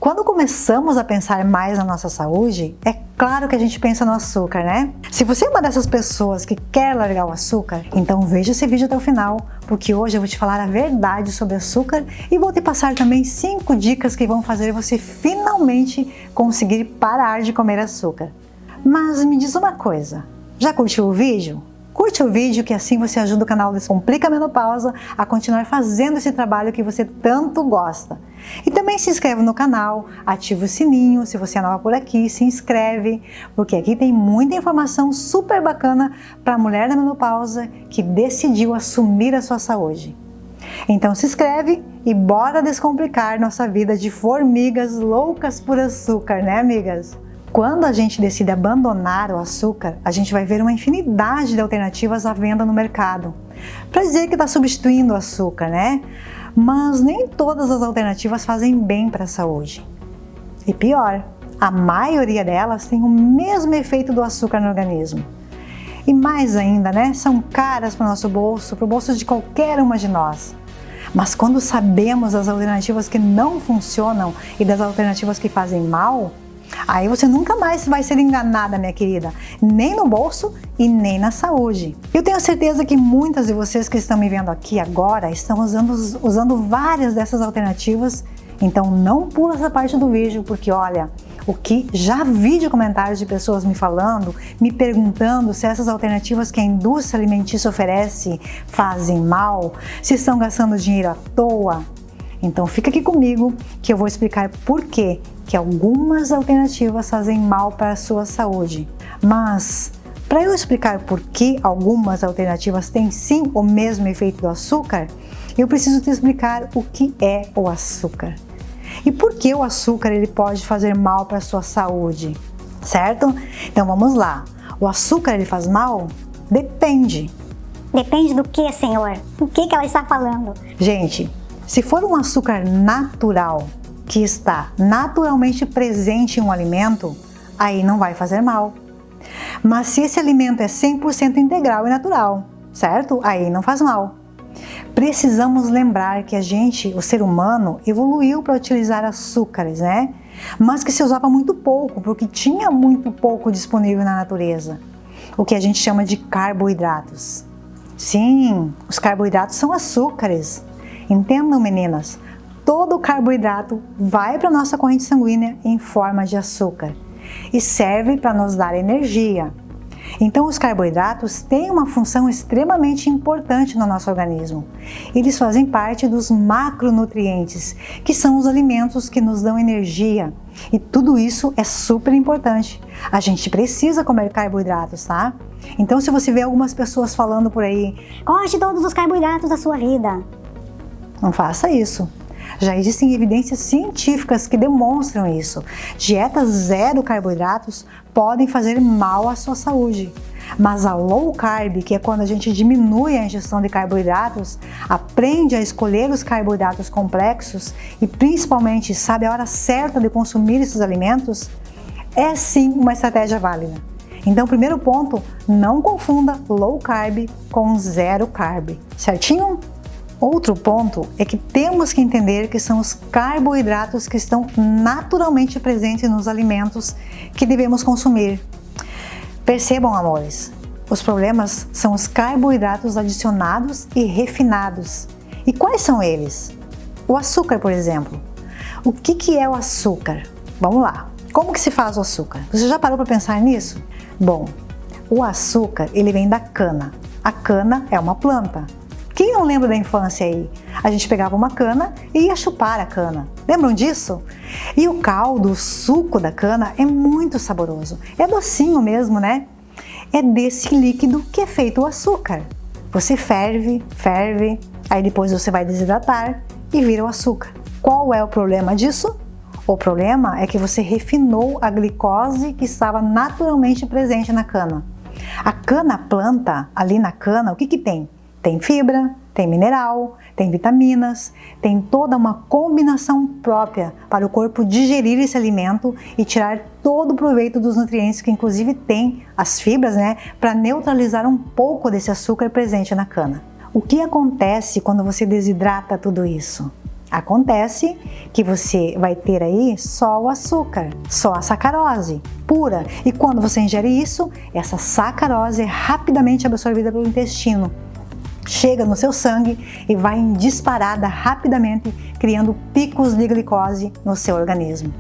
Quando começamos a pensar mais na nossa saúde, é claro que a gente pensa no açúcar, né? Se você é uma dessas pessoas que quer largar o açúcar, então veja esse vídeo até o final, porque hoje eu vou te falar a verdade sobre açúcar e vou te passar também 5 dicas que vão fazer você finalmente conseguir parar de comer açúcar. Mas me diz uma coisa, já curtiu o vídeo? Curte o vídeo que assim você ajuda o canal Descomplica a Menopausa a continuar fazendo esse trabalho que você tanto gosta. E também se inscreve no canal, ativa o sininho, se você é nova por aqui, se inscreve, porque aqui tem muita informação super bacana para a mulher da menopausa que decidiu assumir a sua saúde. Então se inscreve e bora descomplicar nossa vida de formigas loucas por açúcar, né, amigas? Quando a gente decide abandonar o açúcar, a gente vai ver uma infinidade de alternativas à venda no mercado. Para dizer que está substituindo o açúcar, né? Mas nem todas as alternativas fazem bem para a saúde. E pior, a maioria delas tem o mesmo efeito do açúcar no organismo. E mais ainda, né? São caras para o nosso bolso, para o bolso de qualquer uma de nós. Mas quando sabemos das alternativas que não funcionam e das alternativas que fazem mal, aí você nunca mais vai ser enganada, minha querida, nem no bolso e nem na saúde. Eu tenho certeza que muitas de vocês que estão me vendo aqui agora estão usando várias dessas alternativas, então não pula essa parte do vídeo, porque olha, o que já vi de comentários de pessoas me falando, me perguntando se essas alternativas que a indústria alimentícia oferece fazem mal, se estão gastando dinheiro à toa. Então fica aqui comigo que eu vou explicar por que algumas alternativas fazem mal para a sua saúde. Mas para eu explicar por que algumas alternativas têm sim o mesmo efeito do açúcar, eu preciso te explicar o que é o açúcar. E por que o açúcar ele pode fazer mal para a sua saúde, certo? Então vamos lá. O açúcar ele faz mal? Depende. Depende do que, senhor? O que ela está falando? Gente, se for um açúcar natural, que está naturalmente presente em um alimento, aí não vai fazer mal. Mas se esse alimento é 100% integral e natural, certo? Aí não faz mal. Precisamos lembrar que o ser humano, evoluiu para utilizar açúcares, né? Mas que se usava muito pouco, porque tinha muito pouco disponível na natureza. O que a gente chama de carboidratos. Sim, os carboidratos são açúcares. Entendam, meninas, todo carboidrato vai para a nossa corrente sanguínea em forma de açúcar e serve para nos dar energia. Então os carboidratos têm uma função extremamente importante no nosso organismo. Eles fazem parte dos macronutrientes, que são os alimentos que nos dão energia. E tudo isso é super importante. A gente precisa comer carboidratos, tá? Então se você vê algumas pessoas falando por aí, corte todos os carboidratos da sua vida. Não faça isso. Já existem evidências científicas que demonstram isso. Dietas zero carboidratos podem fazer mal à sua saúde. Mas a low carb, que é quando a gente diminui a ingestão de carboidratos, aprende a escolher os carboidratos complexos e principalmente sabe a hora certa de consumir esses alimentos, é sim uma estratégia válida. Então, primeiro ponto, não confunda low carb com zero carb, certinho? Outro ponto é que temos que entender que são os carboidratos que estão naturalmente presentes nos alimentos que devemos consumir. Percebam, amores, os problemas são os carboidratos adicionados e refinados. E quais são eles? O açúcar, por exemplo. O que é o açúcar? Vamos lá. Como que se faz o açúcar? Você já parou para pensar nisso? Bom, o açúcar ele vem da cana. A cana é uma planta. Quem não lembra da infância aí? A gente pegava uma cana e ia chupar a cana. Lembram disso? E o caldo, o suco da cana é muito saboroso. É docinho mesmo, né? É desse líquido que é feito o açúcar. Você ferve, aí depois você vai desidratar e vira o açúcar. Qual é o problema disso? O problema é que você refinou a glicose que estava naturalmente presente na cana. A cana planta, ali na cana, o que tem? Tem fibra, tem mineral, tem vitaminas, tem toda uma combinação própria para o corpo digerir esse alimento e tirar todo o proveito dos nutrientes que inclusive tem as fibras, né, para neutralizar um pouco desse açúcar presente na cana. O que acontece quando você desidrata tudo isso? Acontece que você vai ter aí só o açúcar, só a sacarose pura. E quando você ingere isso, essa sacarose é rapidamente absorvida pelo intestino. Chega no seu sangue e vai em disparada rapidamente, criando picos de glicose no seu organismo.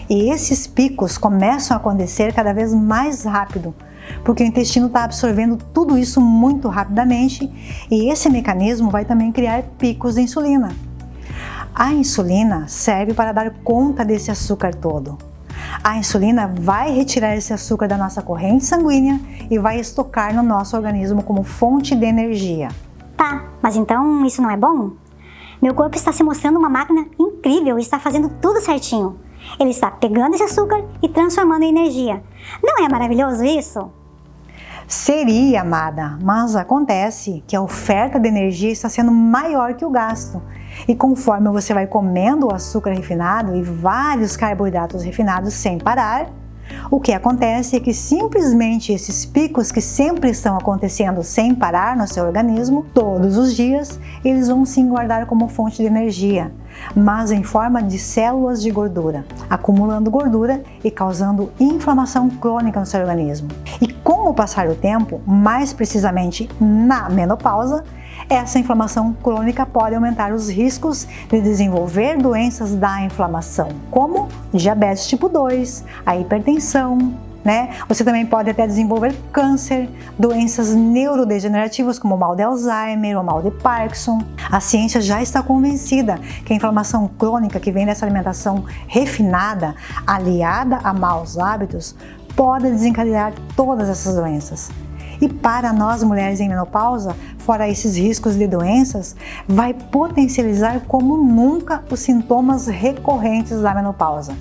E esses picos começam a acontecer cada vez mais rápido, porque o intestino está absorvendo tudo isso muito rapidamente e esse mecanismo vai também criar picos de insulina. A insulina serve para dar conta desse açúcar todo. A insulina vai retirar esse açúcar da nossa corrente sanguínea e vai estocar no nosso organismo como fonte de energia. Tá, mas então isso não é bom? Meu corpo está se mostrando uma máquina incrível e está fazendo tudo certinho. Ele está pegando esse açúcar e transformando em energia. Não é maravilhoso isso? Seria, amada, mas acontece que a oferta de energia está sendo maior que o gasto. E conforme você vai comendo o açúcar refinado e vários carboidratos refinados sem parar, o que acontece é que simplesmente esses picos que sempre estão acontecendo sem parar no seu organismo, todos os dias, eles vão se guardar como fonte de energia, mas em forma de células de gordura, acumulando gordura e causando inflamação crônica no seu organismo. E com o passar do tempo, mais precisamente na menopausa, essa inflamação crônica pode aumentar os riscos de desenvolver doenças da inflamação, como diabetes tipo 2, a hipertensão, né? Você também pode até desenvolver câncer, doenças neurodegenerativas como o mal de Alzheimer ou mal de Parkinson. A ciência já está convencida que a inflamação crônica que vem dessa alimentação refinada, aliada a maus hábitos, pode desencadear todas essas doenças. E para nós mulheres em menopausa, fora esses riscos de doenças, vai potencializar como nunca os sintomas recorrentes da menopausa.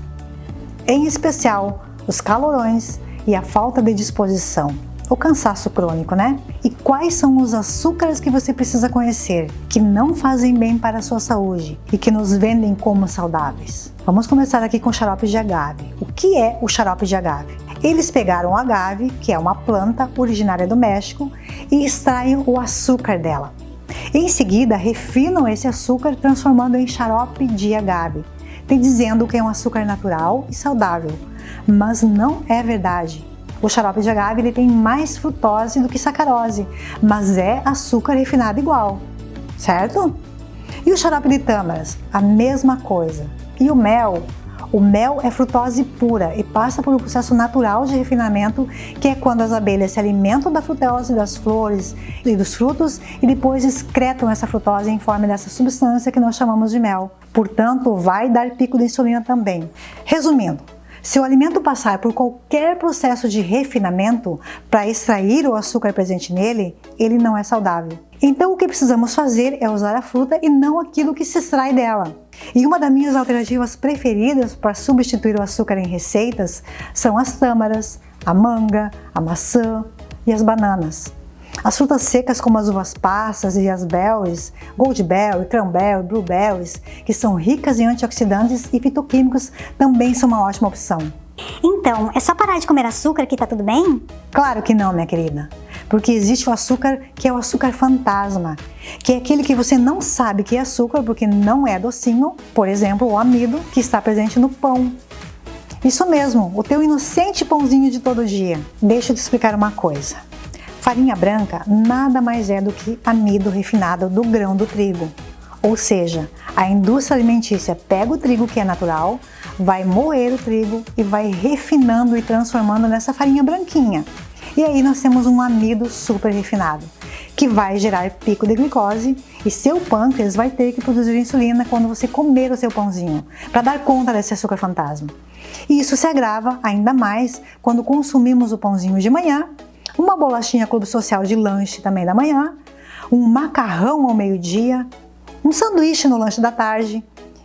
Em especial, os calorões e a falta de disposição, o cansaço crônico, né? E quais são os açúcares que você precisa conhecer, que não fazem bem para a sua saúde e que nos vendem como saudáveis? Vamos começar aqui com o xarope de agave. O que é o xarope de agave? Eles pegaram o agave, que é uma planta originária do México, e extraem o açúcar dela. Em seguida, refinam esse açúcar transformando em xarope de agave, dizendo que é um açúcar natural e saudável, mas não é verdade. O xarope de agave ele tem mais frutose do que sacarose, mas é açúcar refinado igual, certo? E o xarope de tâmaras? A mesma coisa. E o mel? O mel é frutose pura e passa por um processo natural de refinamento, que é quando as abelhas se alimentam da frutose das flores e dos frutos e depois excretam essa frutose em forma dessa substância que nós chamamos de mel. Portanto, vai dar pico de insulina também. Resumindo, se o alimento passar por qualquer processo de refinamento para extrair o açúcar presente nele, ele não é saudável. Então o que precisamos fazer é usar a fruta e não aquilo que se extrai dela. E uma das minhas alternativas preferidas para substituir o açúcar em receitas são as tâmaras, a manga, a maçã e as bananas. As frutas secas como as uvas passas e as berries, goldberry, cranberry, blueberries, que são ricas em antioxidantes e fitoquímicos, também são uma ótima opção. Então, é só parar de comer açúcar que tá tudo bem? Claro que não, minha querida. Porque existe o açúcar que é o açúcar fantasma, que é aquele que você não sabe que é açúcar porque não é docinho, por exemplo, o amido que está presente no pão. Isso mesmo, o teu inocente pãozinho de todo dia. Deixa eu te explicar uma coisa. Farinha branca nada mais é do que amido refinado do grão do trigo. Ou seja, a indústria alimentícia pega o trigo que é natural, vai moer o trigo e vai refinando e transformando nessa farinha branquinha. E aí nós temos um amido super refinado, que vai gerar pico de glicose e seu pâncreas vai ter que produzir insulina quando você comer o seu pãozinho, para dar conta desse açúcar fantasma. E isso se agrava ainda mais quando consumimos o pãozinho de manhã, uma bolachinha Clube Social de lanche também da manhã, um macarrão ao meio-dia, um sanduíche no lanche da tarde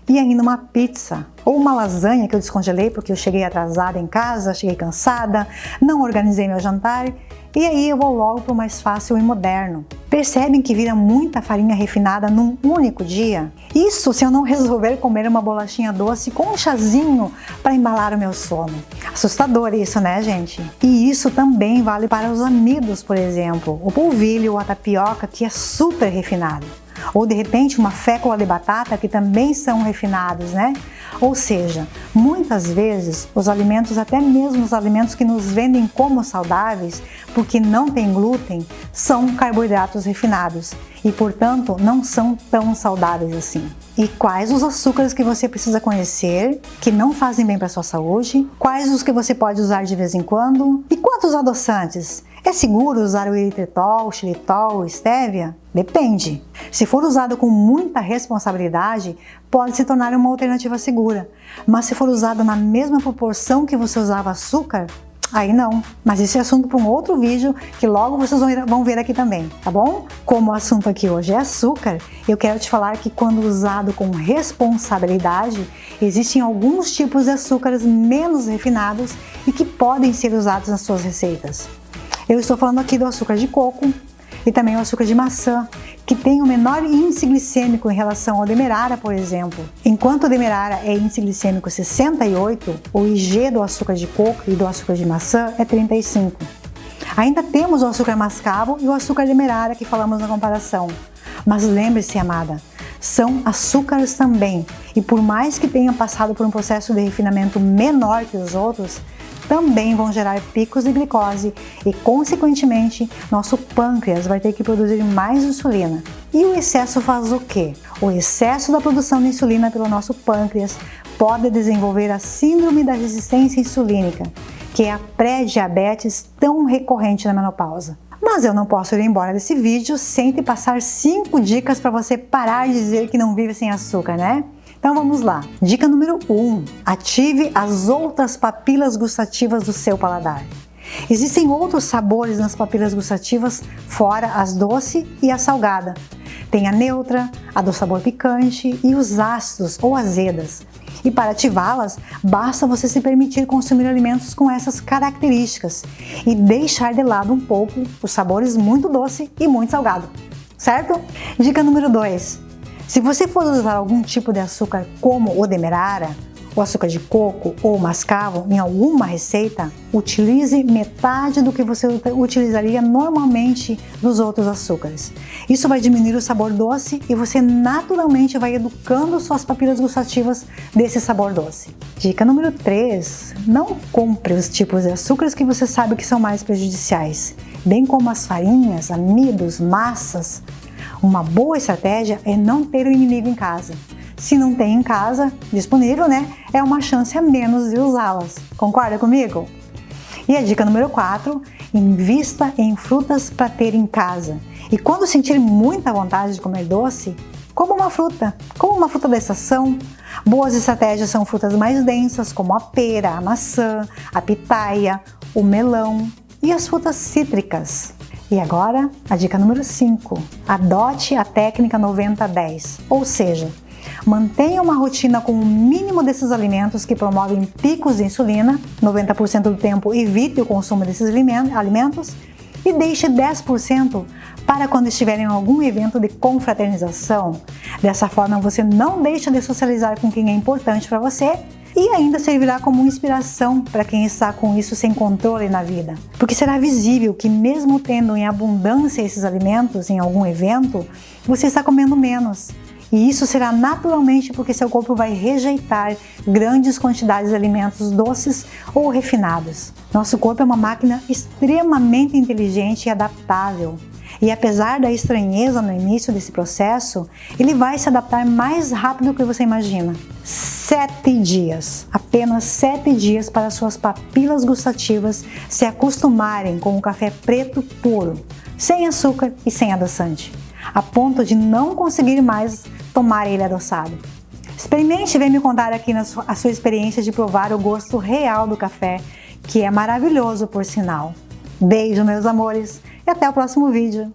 e ainda uma pizza ou uma lasanha que eu descongelei porque eu cheguei atrasada em casa, cheguei cansada, não organizei meu jantar e aí eu vou logo para o mais fácil e moderno. Percebem que vira muita farinha refinada num único dia? Isso se eu não resolver comer uma bolachinha doce com um chazinho para embalar o meu sono. Assustador isso, né, gente? E isso também vale para os amidos, por exemplo, o polvilho ou a tapioca, que é super refinado. Ou de repente uma fécula de batata, que também são refinados, né? Ou seja, muitas vezes os alimentos, até mesmo os alimentos que nos vendem como saudáveis, porque não tem glúten, são carboidratos refinados e, portanto, não são tão saudáveis assim. E quais os açúcares que você precisa conhecer, que não fazem bem para a sua saúde? Quais os que você pode usar de vez em quando? E quantos adoçantes? É seguro usar o eritritol, xilitol, estévia? Depende. Se for usado com muita responsabilidade, pode se tornar uma alternativa segura. Mas se for usado na mesma proporção que você usava açúcar, aí não. Mas isso é assunto para um outro vídeo que logo vocês vão ver aqui também, tá bom? Como o assunto aqui hoje é açúcar, eu quero te falar que quando usado com responsabilidade, existem alguns tipos de açúcares menos refinados e que podem ser usados nas suas receitas. Eu estou falando aqui do açúcar de coco e também o açúcar de maçã, que tem um menor índice glicêmico em relação ao demerara, por exemplo. Enquanto o demerara é índice glicêmico 68, o IG do açúcar de coco e do açúcar de maçã é 35. Ainda temos o açúcar mascavo e o açúcar demerara que falamos na comparação. Mas lembre-se, amada, são açúcares também, e por mais que tenham passado por um processo de refinamento menor que os outros, também vão gerar picos de glicose e, consequentemente, nosso pâncreas vai ter que produzir mais insulina. E o excesso faz o quê? O excesso da produção de insulina pelo nosso pâncreas pode desenvolver a síndrome da resistência insulínica, que é a pré-diabetes tão recorrente na menopausa. Mas eu não posso ir embora desse vídeo sem te passar 5 dicas para você parar de dizer que não vive sem açúcar, né? Então vamos lá. Dica número 1. Ative as outras papilas gustativas do seu paladar. Existem outros sabores nas papilas gustativas fora as doce e a salgada. Tem a neutra, a do sabor picante e os ácidos ou azedas. E para ativá-las, basta você se permitir consumir alimentos com essas características e deixar de lado um pouco os sabores muito doce e muito salgado, certo? Dica número 2. Se você for usar algum tipo de açúcar como o demerara, o açúcar de coco ou mascavo em alguma receita, utilize metade do que você utilizaria normalmente dos outros açúcares. Isso vai diminuir o sabor doce e você naturalmente vai educando suas papilas gustativas desse sabor doce. Dica número 3. Não compre os tipos de açúcares que você sabe que são mais prejudiciais, bem como as farinhas, amidos, massas. Uma boa estratégia é não ter o inimigo em casa. Se não tem em casa disponível, né, é uma chance a menos de usá-las. Concorda comigo? E a dica número 4, invista em frutas para ter em casa. E quando sentir muita vontade de comer doce, coma uma fruta da estação. Boas estratégias são frutas mais densas, como a pera, a maçã, a pitaia, o melão e as frutas cítricas. E agora, a dica número 5, adote a técnica 90-10, ou seja, mantenha uma rotina com o mínimo desses alimentos que promovem picos de insulina, 90% do tempo evite o consumo desses alimentos e deixe 10% para quando estiver em algum evento de confraternização. Dessa forma, você não deixa de socializar com quem é importante para você e ainda servirá como inspiração para quem está com isso sem controle na vida. Porque será visível que mesmo tendo em abundância esses alimentos em algum evento, você está comendo menos. E isso será naturalmente porque seu corpo vai rejeitar grandes quantidades de alimentos doces ou refinados. Nosso corpo é uma máquina extremamente inteligente e adaptável. E apesar da estranheza no início desse processo, ele vai se adaptar mais rápido do que você imagina. 7 dias, apenas 7 dias para suas papilas gustativas se acostumarem com o café preto puro, sem açúcar e sem adoçante, a ponto de não conseguir mais tomar ele adoçado. Experimente e vem me contar aqui a sua experiência de provar o gosto real do café, que é maravilhoso por sinal. Beijo, meus amores, e até o próximo vídeo.